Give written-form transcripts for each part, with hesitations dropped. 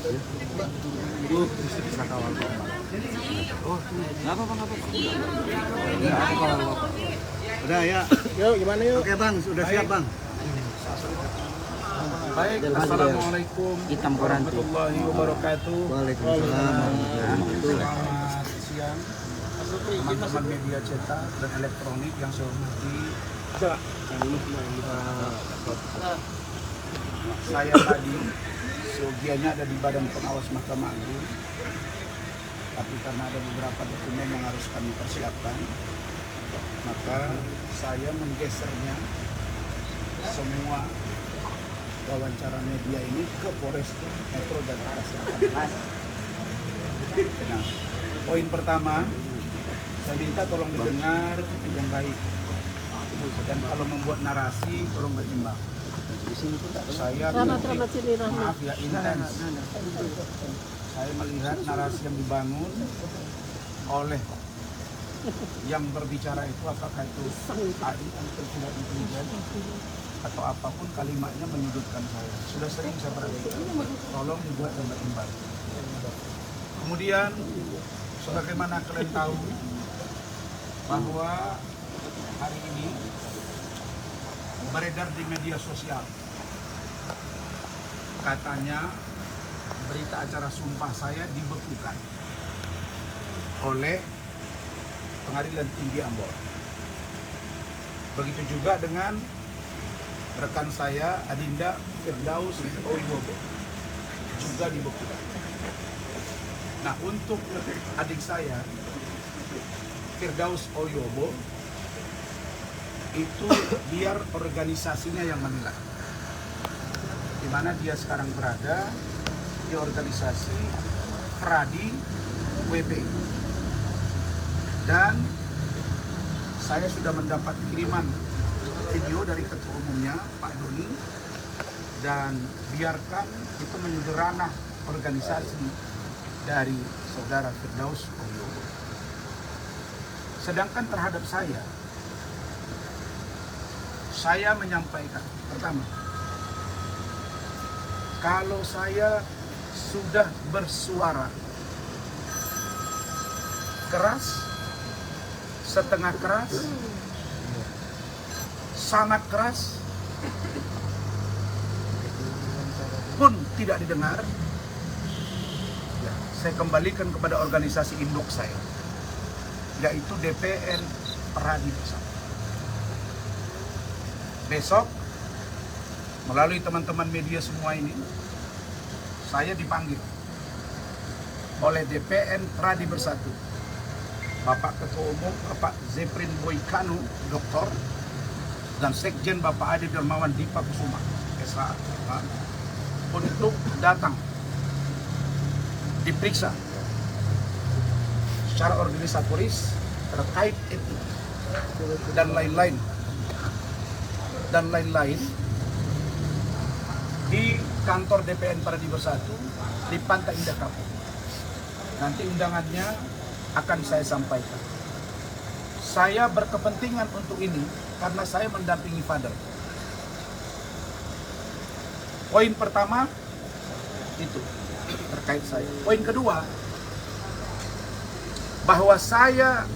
Bisa kawal bapak. Oh, nggak apa-apa. Nggak apa kawal bapak. Udah ya. Yuk, gimana yuk? Oke bang, sudah siap bang. Baik, assalamualaikum warahmatullahi wabarakatuh. Waalaikumsalam. Selamat siang, teman-teman media cetak dan elektronik yang saya hormati. Saya tadi seyogianya ada di Badan Pengawas Mahkamah Agung, tapi karena ada beberapa dokumen yang harus kami persiapkan, maka saya menggesernya semua wawancara media ini ke Polres Metro Jakarta Selatan. Nah, poin pertama, saya minta tolong didengar yang baik, dan kalau membuat narasi tolong berimbang. Saya maaf ya, intens. Saya melihat narasi yang dibangun oleh yang berbicara itu, apakah itu AI atau tidak intelijen atau apapun, kalimatnya menyudutkan saya. Sudah sering saya perhatikan. Tolong dibuat yang berimbang. Kemudian, sebagaimana kalian tahu bahwa hari ini beredar di media sosial, katanya berita acara sumpah saya dibekukan oleh Pengadilan Tinggi Ambon. Begitu juga dengan rekan saya Adinda Firdaus Oyobo juga dibekukan. Nah, untuk adik saya Firdaus Oyobo itu biar organisasinya yang menilai, di mana dia sekarang berada di organisasi Pradi WP. Dan saya sudah mendapat kiriman video dari ketua umumnya Pak Doni, dan biarkan itu menjadi ranah organisasi dari saudara Firdaus Oyobo. Sedangkan terhadap saya menyampaikan, pertama, kalau saya sudah bersuara keras, setengah keras, sangat keras, pun tidak didengar, ya, saya kembalikan kepada organisasi induk saya, yaitu DPN Pradi Bersatu. Besok, melalui teman-teman media semua ini, saya dipanggil oleh DPN Pradi Bersatu, Bapak Ketua Umum Bapak Zeprin Boykanu, Doktor, dan Sekjen Bapak Adi Dermawan Dipa Kusuma, SH, untuk datang diperiksa secara organisatoris terkait etik dan lain-lain di kantor DPN Pradi Bersatu di Pantai Indah Kapuk. Nanti undangannya akan saya sampaikan. Saya berkepentingan untuk ini karena saya mendampingi Father. Poin pertama itu terkait saya. Poin kedua, bahwa saya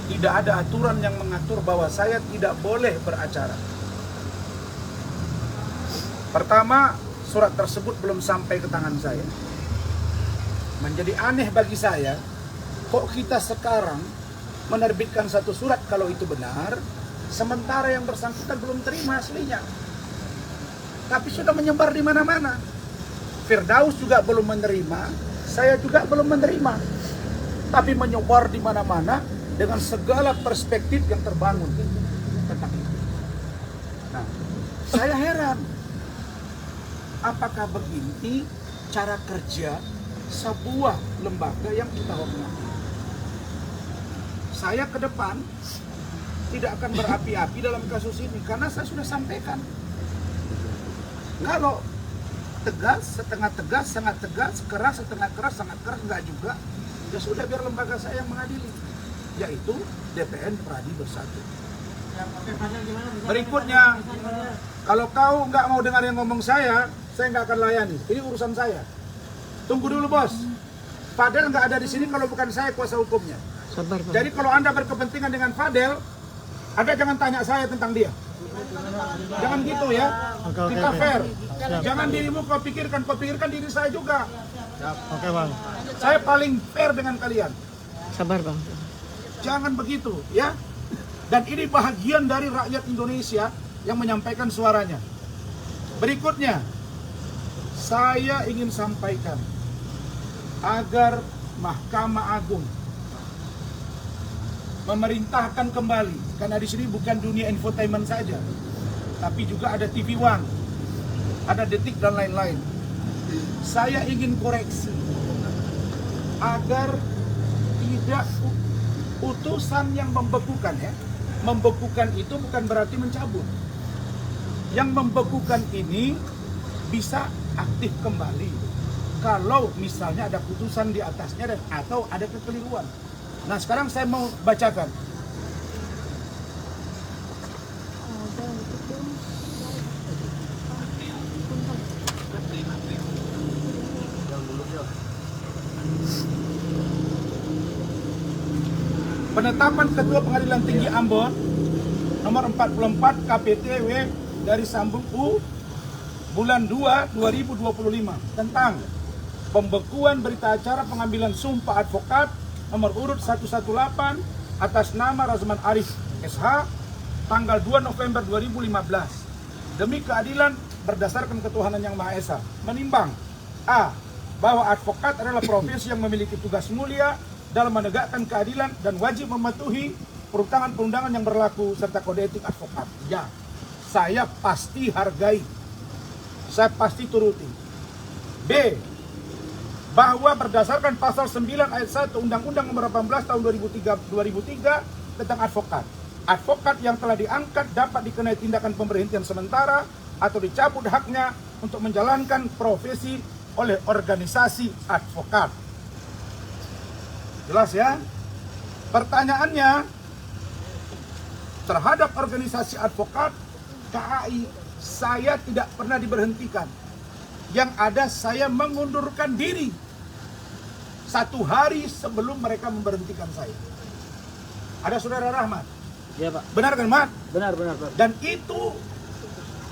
tidak ada aturan yang mengatur bahwa saya tidak boleh beracara. Pertama, surat tersebut belum sampai ke tangan saya. Menjadi aneh bagi saya, kok kita sekarang menerbitkan satu surat kalau itu benar, sementara yang bersangkutan belum terima aslinya. Tapi sudah menyebar di mana-mana. Firdaus juga belum menerima, saya juga belum menerima. Tapi menyebar di mana-mana dengan segala perspektif yang terbangun tentang itu. Nah, saya heran, apakah begini cara kerja sebuah lembaga yang kita hormati? Saya ke depan tidak akan berapi-api dalam kasus ini karena saya sudah sampaikan. Kalau tegas, setengah tegas, sangat tegas, keras, setengah keras, sangat keras, enggak juga, ya sudah biar lembaga saya yang mengadili, yaitu DPN Pradi Bersatu. Berikutnya, kalau kau nggak mau dengar yang ngomong saya saya nggak akan layani. Ini urusan saya. Tunggu dulu bos. Fadel nggak ada di sini kalau bukan saya kuasa hukumnya. Sabar, Bang. Jadi kalau Anda berkepentingan dengan Fadel, Anda jangan tanya saya tentang dia. Jangan gitu ya. Kita fair. Jangan dirimu kau pikirkan diri saya juga. Oke bang. Saya paling fair dengan kalian. Sabar, Bang. Jangan begitu ya. Dan ini bahagian dari rakyat Indonesia yang menyampaikan suaranya. Berikutnya, saya ingin sampaikan agar Mahkamah Agung memerintahkan kembali, karena di sini bukan dunia infotainment saja, tapi juga ada TV One, ada Detik dan lain-lain. Saya ingin koreksi agar tidak putusan yang membekukan ya. Membekukan itu bukan berarti mencabut. Yang membekukan ini bisa aktif kembali kalau misalnya ada putusan di atasnya dan atau ada kekeliruan. Nah, sekarang saya mau bacakan. Penetapan Ketua Pengadilan Tinggi Ambon nomor 44 KPTW dari Sambung U bulan 2 2025 tentang pembekuan berita acara pengambilan sumpah advokat nomor urut 118 atas nama Razman Arif SH tanggal 2 November 2015 demi keadilan berdasarkan ketuhanan yang Maha Esa, menimbang A. bahwa advokat adalah profesi yang memiliki tugas mulia dalam menegakkan keadilan dan wajib mematuhi perundangan-perundangan yang berlaku serta kode etik advokat. Ya, saya pasti hargai, saya pasti turuti. B. bahwa berdasarkan pasal 9 ayat 1 Undang-Undang nomor 18 tahun 2003 tentang advokat yang telah diangkat dapat dikenai tindakan pemberhentian sementara atau dicabut haknya untuk menjalankan profesi oleh organisasi advokat. Jelas ya? Pertanyaannya, terhadap organisasi advokat KAI saya tidak pernah diberhentikan. Yang ada saya mengundurkan diri 1 hari sebelum mereka memberhentikan saya. Ada Saudara Rahmat? Iya Pak. Benar kan Mat? Benar Pak. Dan itu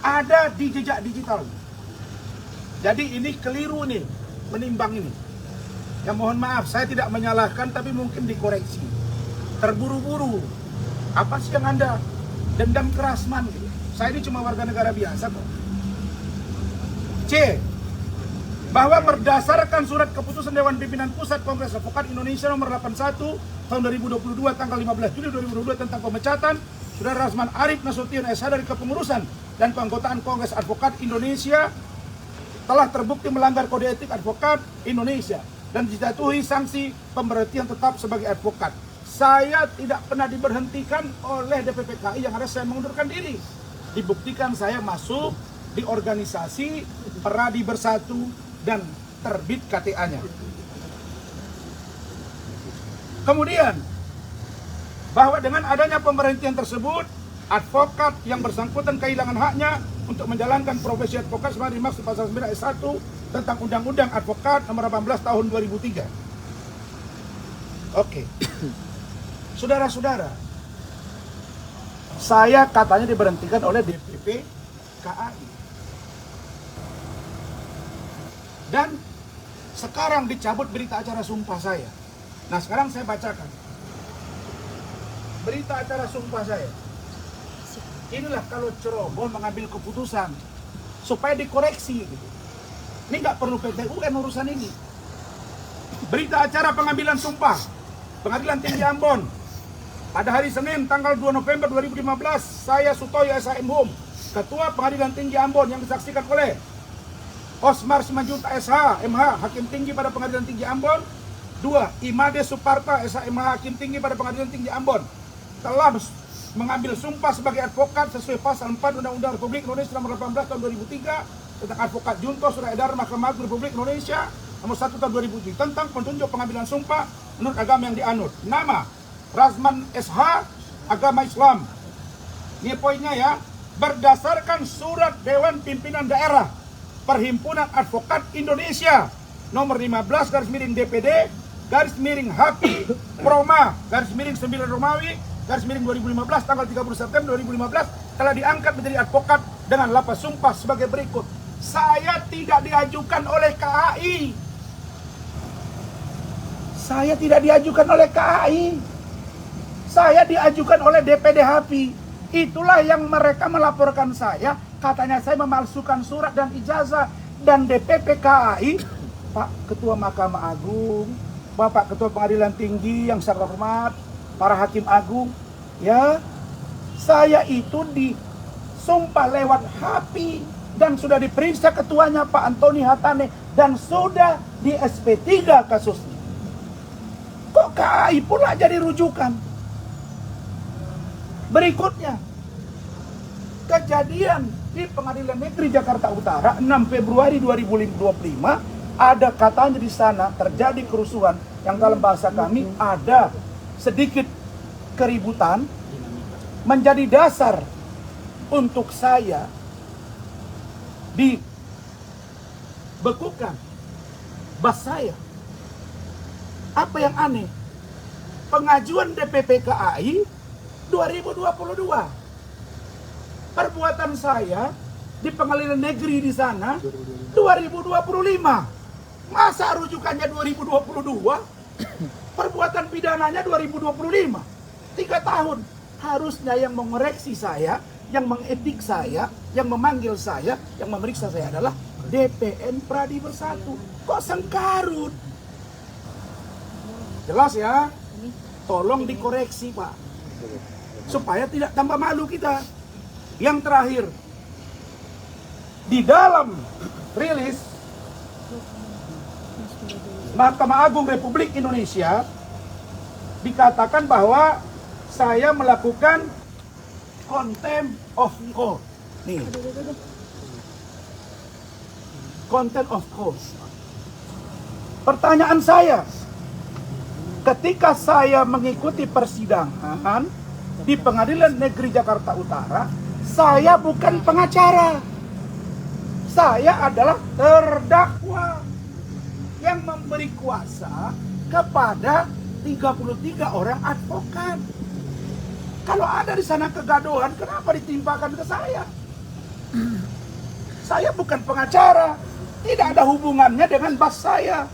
ada di jejak digital. Jadi ini keliru nih, menimbang ini. Ya mohon maaf, saya tidak menyalahkan tapi mungkin dikoreksi. Terburu-buru. Apa sih yang Anda dendam ke Razman? Saya ini cuma warga negara biasa kok. C. Bahwa berdasarkan surat keputusan Dewan Pimpinan Pusat Kongres Advokat Indonesia nomor 81 tahun 2022 tanggal 15 Juli 2022 tentang pemecatan Saudara Razman Arif Nasution SH dari kepengurusan dan keanggotaan Kongres Advokat Indonesia telah terbukti melanggar kode etik advokat Indonesia dan dijatuhi sanksi pemberhentian tetap sebagai advokat. Saya tidak pernah diberhentikan oleh DPP KAI, yang ada saya mengundurkan diri. Dibuktikan saya masuk di organisasi Peradi Bersatu dan terbit KTA-nya. Kemudian, bahwa dengan adanya pemberhentian tersebut, advokat yang bersangkutan kehilangan haknya untuk menjalankan profesi advokat sebagaimana dimaksud pasal 9 ayat 1 tentang Undang-Undang Advokat nomor 18 tahun 2003. Oke. Saudara-saudara, saya katanya diberhentikan oleh DPP KAI. Dan sekarang dicabut berita acara sumpah saya. Nah, sekarang saya bacakan berita acara sumpah saya. Inilah kalau ceroboh mengambil keputusan supaya dikoreksi gitu. Ini nggak perlu PT UN urusan ini. Berita acara pengambilan sumpah Pengadilan Tinggi Ambon pada hari Senin tanggal 2 November 2015, saya Sutoyo SHM Hum, Ketua Pengadilan Tinggi Ambon, yang disaksikan oleh Osmar Simanjuntak SH MH, Hakim Tinggi pada Pengadilan Tinggi Ambon. 2. Imade Suparta SH MH, Hakim Tinggi pada Pengadilan Tinggi Ambon, telah mengambil sumpah sebagai advokat sesuai pasal 4 Undang-Undang Republik Indonesia nomor 18 tahun 2003 tentang advokat junto surat edaran Mahkamah Agung Republik Indonesia nomor 1 tahun 2007 tentang petunjuk pengambilan sumpah menurut agama yang dianut. Nama Razman SH, agama Islam. Ini poinnya ya. Berdasarkan surat Dewan Pimpinan Daerah Perhimpunan Advokat Indonesia nomor 15 garis miring DPD garis miring HAPI Proma garis miring 9 Romawi garis miring 2015 tanggal 30 September 2015 telah diangkat menjadi advokat dengan lapas sumpah sebagai berikut. Saya tidak diajukan oleh KAI. Saya tidak diajukan oleh KAI. Saya diajukan oleh DPD HAPI. Itulah yang mereka melaporkan saya. Katanya saya memalsukan surat dan ijazah. Dan DPP KAI, Pak Ketua Mahkamah Agung, Bapak Ketua Pengadilan Tinggi yang saya hormat, para Hakim Agung, ya, saya itu disumpah lewat HAPI dan sudah diperiksa ketuanya Pak Antoni Hatane dan sudah di SP3 kasusnya. Kok KAI pula jadi rujukan? Berikutnya, kejadian di Pengadilan Negeri Jakarta Utara 6 Februari 2025, ada katanya di sana terjadi kerusuhan yang dalam bahasa kami ada sedikit keributan, menjadi dasar untuk saya dibekukan bas saya. Apa yang aneh? Pengajuan DPP KAI 2022. Perbuatan saya di pengadilan negeri di sana 2025. Masa rujukannya 2022? Perbuatan pidananya 2025. 3 tahun. Harusnya yang mengoreksi saya, yang mengetik saya, yang memanggil saya, yang memeriksa saya adalah DPN Pradi Bersatu. Kok sengkarut? Jelas ya? Tolong dikoreksi, Pak. Supaya tidak tambah malu kita. Yang terakhir, di dalam rilis Mahkamah Agung Republik Indonesia dikatakan bahwa saya melakukan contempt of court. Nih, contempt of court. Pertanyaan saya, ketika saya mengikuti persidangan di Pengadilan Negeri Jakarta Utara, saya bukan pengacara. Saya adalah terdakwa yang memberi kuasa kepada 33 orang advokat. Kalau ada di sana kegaduhan, kenapa ditimpakan ke saya? Saya bukan pengacara, tidak ada hubungannya dengan bas saya.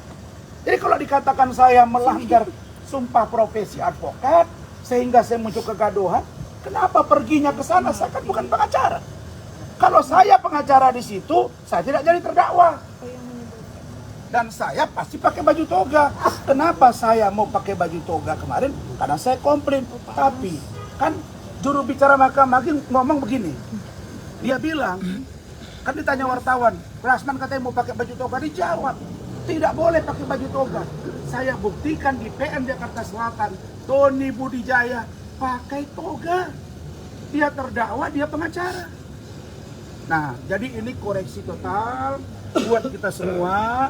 Jadi kalau dikatakan saya melanggar sumpah profesi advokat sehingga saya muncul kegaduhan, kenapa perginya ke sana? Saya kan bukan pengacara. Kalau saya pengacara di situ, saya tidak jadi terdakwa. Dan saya pasti pakai baju toga. Kenapa saya mau pakai baju toga kemarin? Karena saya komplain. Tapi kan juru bicara Mahkamah Agung ngomong begini. Dia bilang, kan ditanya wartawan, Rasman katanya mau pakai baju toga, dijawab, tidak boleh pakai baju toga. Saya buktikan di PN Jakarta Selatan, Tony Budijaya pakai toga. Dia terdakwa, dia pengacara. Nah, jadi ini koreksi total buat kita semua.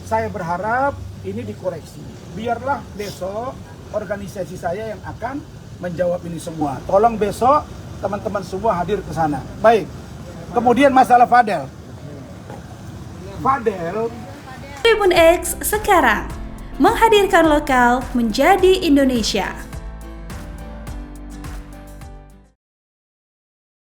Saya berharap ini dikoreksi. Biarlah besok organisasi saya yang akan menjawab ini semua. Tolong besok teman-teman semua hadir ke sana. Baik. Kemudian masalah Fadel. Tribun X sekarang menghadirkan lokal menjadi Indonesia.